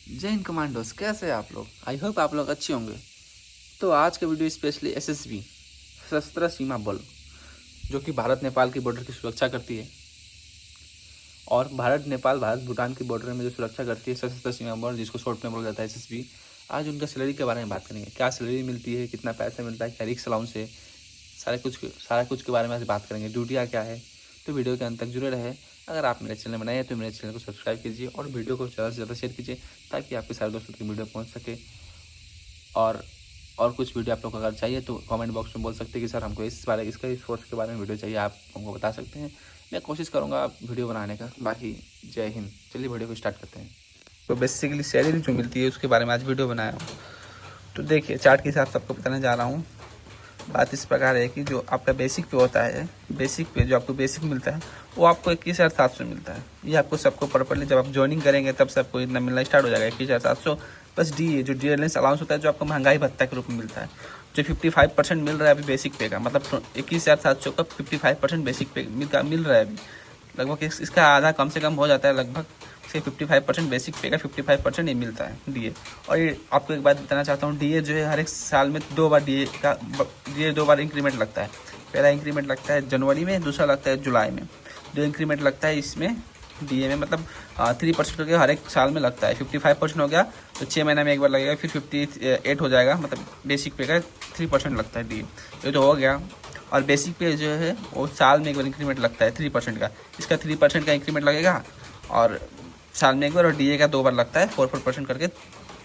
जय हिंद कमांडोज, कैसे हैं आप लोग। आई होप आप लोग अच्छे होंगे। तो आज का वीडियो स्पेशली एसएसबी सशस्त्र सीमा बल, जो कि भारत नेपाल की बॉर्डर की सुरक्षा करती है, और भारत नेपाल भारत भूटान की बॉर्डर में जो सुरक्षा करती है सशस्त्र सीमा बल, जिसको शॉर्ट में बोला जाता है एसएसबी। आज उनका सैलरी के बारे में बात करेंगे। क्या सैलरी मिलती है, कितना पैसा मिलता है, क्या रिक्स अलाउंस है, सारा कुछ के बारे में आज बात करेंगे। ड्यूटियाँ क्या है, तो वीडियो के अंत तक जुड़े रहे। अगर आप मेरे चैनल में नए हैं तो मेरे चैनल को सब्सक्राइब कीजिए और वीडियो को ज़्यादा से ज़्यादा शेयर कीजिए, ताकि आपके सारे दोस्तों तक वीडियो पहुंच सके। और कुछ वीडियो आप लोग अगर चाहिए तो कमेंट बॉक्स में बोल सकते हैं कि सर हमको इस फोर्स के बारे में वीडियो चाहिए, आप हमको बता सकते हैं। मैं कोशिश करूँगा वीडियो बनाने का। बाकी जय हिंद। चलिए वीडियो को स्टार्ट करते हैं। तो बेसिकली सैलरी जो मिलती है उसके बारे में आज वीडियो बनाया हूँ। तो देखिए, चार्ट के हिसाब से आपको बताने जा रहा हूँ। बात इस प्रकार है कि जो आपका बेसिक पे होता है, बेसिक पे जो आपको बेसिक मिलता है वो आपको 21,700 मिलता है। ये आपको सबको प्रॉपर्ली जब आप ज्वाइनिंग करेंगे तब से आपको इतना मिलना स्टार्ट हो जाएगा, 21,700 प्लस डी जो डियरलेंस अलाउंस होता है, जो आपको महंगाई भत्ता के रूप में मिलता है, जो 55% मिल रहा है अभी बेसिक पे का। मतलब 21,700 का 55% बेसिक पे मिल रहा है अभी। लगभग इसका आधा कम से कम हो जाता है, लगभग से 55% बेसिक पे का 55% ये मिलता है डीए। और ये आपको एक बात बताना चाहता हूँ, डीए जो है हर एक साल में 2 बार डीए 2 बार इंक्रीमेंट लगता है। पहला इंक्रीमेंट लगता है जनवरी में, दूसरा लगता है जुलाई में। 2 इंक्रीमेंट लगता है इसमें डीए में, मतलब 3% करके हर एक साल में लगता है। 55% हो गया तो 6 महीना में एक बार लगेगा, फिर 58 हो जाएगा। मतलब बेसिक पे का 3% लगता है डीए, ये तो हो गया। और बेसिक पे जो है वो साल में एक बार इंक्रीमेंट लगता है 3% का। इसका 3% का इंक्रीमेंट लगेगा और साल में एक बार। और डीए का 2 बार लगता है, 4% करके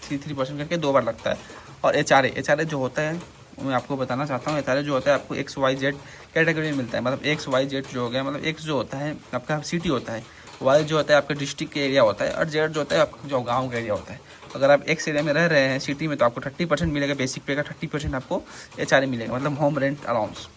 3% करके 2 बार लगता है। और एचआरए जो होता है मैं आपको बताना चाहता हूँ। एचआरए जो होता है आपको XYZ कैटेगरी में मिलता है। मतलब XYZ जो हो गया, मतलब X जो होता है आपका सिटी होता है, Y जो होता है आपका डिस्ट्रिक्ट के एरिया होता है, और Z जो होता है आपका जो गाँव का एरिया होता है। अगर आप X एरिया में रह रहे हैं सिटी में तो आपको 30% मिलेगा बेसिक पे का, 30% आपको एचआरए मिलेगा, मतलब होम रेंट अलाउंस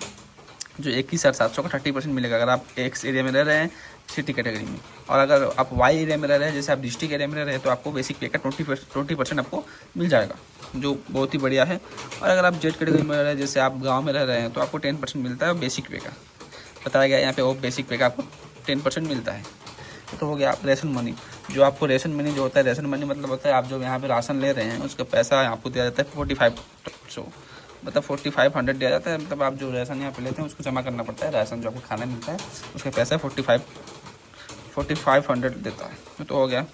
जो 21,700 का 30% मिलेगा अगर आप एक्स एरिया में रह रहे हैं सिटी कैटेगरी में। और अगर आप वाई एरिया में रह रहे हैं, जैसे आप डिस्ट्रिक्ट एरिया में रह रहे हैं, तो आपको बेसिक पे का 20% आपको मिल जाएगा, जो बहुत ही बढ़िया है। और अगर आप जेड कैटेगरी में रह रहे हैं, जैसे आप गाँव में रह रहे हैं, तो आपको 10% मिलता है बेसिक पे का। बताया गया यहाँ पे वो बेसिक पे का आपको 10% मिलता है। तो हो गया आप रेशन मनी। जो आपको रेशन मनी जो होता है, रेशन मनी मतलब होता है आप जो यहाँ पे राशन ले रहे हैं उसका पैसा आपको दिया जाता है 4500, मतलब 4500 दिया जाता है। मतलब आप जो राशन यहाँ पे लेते हैं उसको जमा करना पड़ता है। राशन जो आपको खाना मिलता है उसका पैसा 4500 देता है। तो हो गया।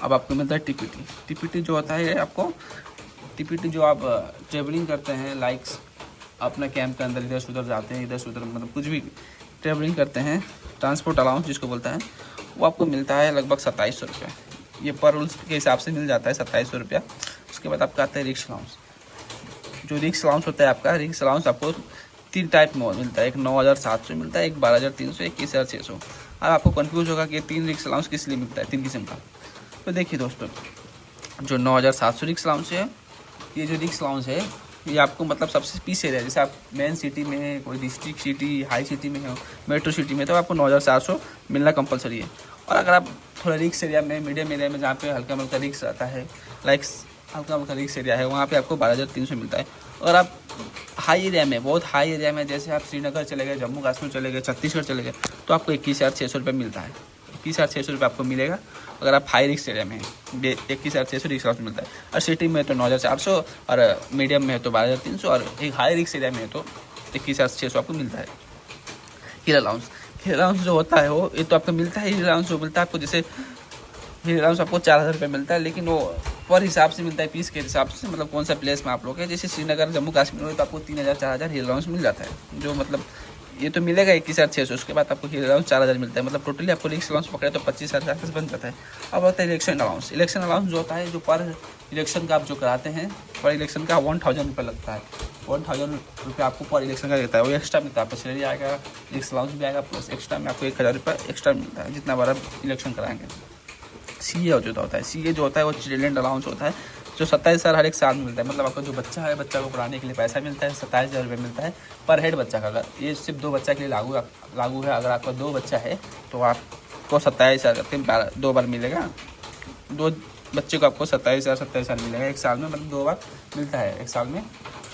अब आपको मिलता है टीपीटी। टीपीटी जो होता है आपको, टीपीटी जो आप ट्रेवलिंग करते हैं, लाइक्स अपना कैंप के अंदर इधर से उधर जाते हैं, इधर से उधर मतलब कुछ भी ट्रेवलिंग करते हैं, ट्रांसपोर्ट अलाउंस जिसको बोलता है, वो आपको मिलता है लगभग 2700 रुपया। ये पर रूल्स के हिसाब से मिल जाता है 2700 रुपया। उसके बाद आपका आता है रिक्स अलाउंस। जो रिक्स अलाउंस होता है आपका, रिक्स अलाउंस आपको 3 टाइप में मिलता है। एक 9,700 मिलता है, एक 12,300, एक 21,600। अब आपको कंफ्यूज होगा कि 3 रिक्स अलाउंस किस लिए मिलता है, 3 किस्म का। तो देखिए दोस्तों, जो 9,700 रिक्स अलाउंस है, ये जो रिक्स अलाउंस है ये आपको मतलब सबसे पीस एरिया, जैसे आप मेन सिटी में है, कोई डिस्ट्रिक्ट सिटी हाई सिटी में है, मेट्रो सिटी में, तो आपको 9,700 मिलना कंपलसरी है। और अगर आप थोड़ा रिक्स एरिया में, मीडियम एरिया में, जहाँ पे हल्का हल्का रिक्स आता है, लाइक हल्का हल्का रिक्स एरिया है, वहाँ पे आपको 12,300 मिलता है। और आप हाई एरिया में, बहुत हाई एरिया में, जैसे आप श्रीनगर चले गए, जम्मू कश्मीर चले गए, छत्तीसगढ़ चले गए, तो आपको 21,600 रुपये मिलता है। 21,600 रुपये आपको मिलेगा अगर आप हाई रिक्स एरिया में हैं। 21,600 रिक्स अलाउंस मिलता है। और सिटी में तो 9,400, और मीडियम में है तो 12,300, और एक हाई रिक्स एरिया में है तो 21,600 आपको मिलता है। हिल अलाउंस, हिल अलाउंस जो होता है वो, ये तो आपको मिलता है। हिल अलाउंस जो मिलता है आपको, जैसे हिल अलाउंस आपको 4,000 रुपये मिलता है, लेकिन वो पर हिसाब से मिलता है, पीस के हिसाब से, मतलब कौन सा प्लेस में आप लोग हैं। जैसे श्रीनगर जम्मू कश्मीर में तो आपको 3,000 4,000 हिल अलाउंस मिल जाता है, जो मतलब ये तो मिलेगा 21,600। उसके बाद आपको हिल अलाउंस 4,000 मिलता है, मतलब टोटली आपको रिक्स अलाउंस पकड़े तो 25,000 बन जाता है। अब होता है इलेक्शन अलाउंस। इलेक्शन अलाउंस जो होता है, जो पर इलेक्शन का आप जो कराते हैं, पर इलेक्शन का 1,000 रुपये लगता है। 1,000 रुपये आपको पर इलेक्शन का देता है, वो एक्स्ट्रा मिलता है। आपको सैलरी आएगा, रिक्स अलाउंस भी आएगा, प्लस एक्स्ट्रा में आपको 1,000 रुपये एक्स्ट्रा मिलता है जितना बार आप इलेक्शन कराएंगे। सीए जो होता है, सीए जो होता है वो चिल्ड्रेन अलाउंस होता है, जो 27,000 हर एक साल में मिलता है। मतलब आपका जो बच्चा है, बच्चा को पढ़ाने के लिए पैसा मिलता है, 27,000 रुपये मिलता है पर हेड बच्चा का। अगर ये सिर्फ 2 बच्चा के लिए लागू है। अगर आपका 2 बच्चा है तो आपको 27,000 2 बार मिलेगा। 2 बच्चे को आपको 27,000 मिलेगा एक साल में, मतलब 2 बार मिलता है एक साल में।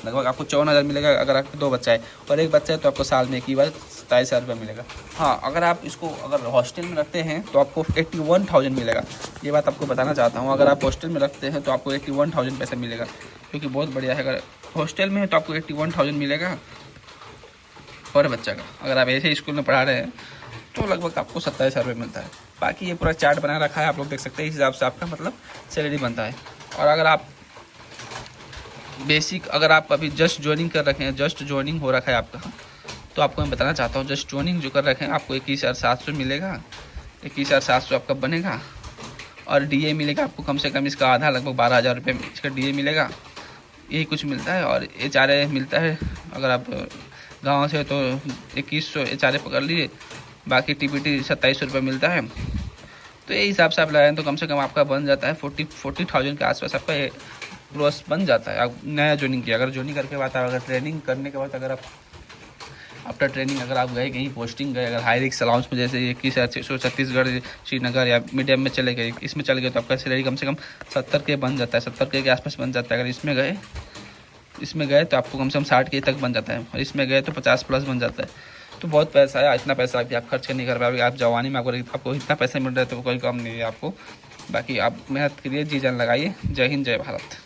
लगभग आपको 54,000 मिलेगा अगर आपके 2 बच्चा है, और 1 बच्चा है तो आपको साल में एक ही बार 27,000 रुपये मिलेगा। हाँ, अगर आप इसको अगर हॉस्टल में रखते हैं तो आपको 81,000 मिलेगा। ये बात आपको बताना चाहता हूँ, अगर आप हॉस्टल में रखते हैं तो आपको 81,000 पैसा मिलेगा, क्योंकि बहुत बढ़िया है। अगर हॉस्टल में है तो आपको 81,000 मिलेगा पर बच्चा का। अगर आप ऐसे स्कूल में पढ़ा रहे हैं तो लगभग आपको 27,000 रुपये मिलता है। बाकी ये पूरा चार्ट बना रखा है, आप लोग देख सकते हैं, इस हिसाब से आपका मतलब सैलरी बनता है। और अगर आप बेसिक, अगर आप अभी जस्ट ज्वाइनिंग कर रखे हैं, जस्ट ज्वाइनिंग हो रखा है आपका, तो आपको मैं बताना चाहता हूँ, जस्ट ज्वाइनिंग जो कर रखे हैं आपको 21,700 मिलेगा। 21,700 आपका बनेगा। और डीए मिलेगा आपको कम से कम इसका आधा, लगभग 12,000 रुपये इसका डीए मिलेगा। यही कुछ मिलता है। और HRA मिलता है, अगर आप गाँव से तो 2100 HRA पकड़ लीजिए। बाकी TPT 2700 रुपये मिलता है। तो ये हिसाब से आप लगाएं तो कम से कम आपका बन जाता है 40,000 के आसपास आपका ग्रोस बन जाता है। आप नया ज्वाइनिंग किया, अगर ज्वाइनिंग करके बाद, अगर ट्रेनिंग करने के बाद, अगर आप आफ्टर ट्रेनिंग अगर आप गए कहीं पोस्टिंग गए, अगर हाई रिस्क अलाउंस में जैसे 21,600 छत्तीसगढ़, श्रीनगर या मीडियम में चले गए, इसमें चले गए तो आपका सैलरी कम से कम 70 के बन जाता है, 70 के आसपास बन जाता है। अगर इसमें गए तो आपको कम से कम 60 तक बन जाता है, और इसमें गए तो 50+ बन जाता है। तो बहुत पैसा है। इतना पैसा अभी आप खर्च नहीं कर पाओगे। आप जवानी में आपको इतना पैसा मिल रहा है तो कोई कम नहीं है आपको। बाकी आप मेहनत करिए, जी जान लगाइए। जय हिंद, जय भारत।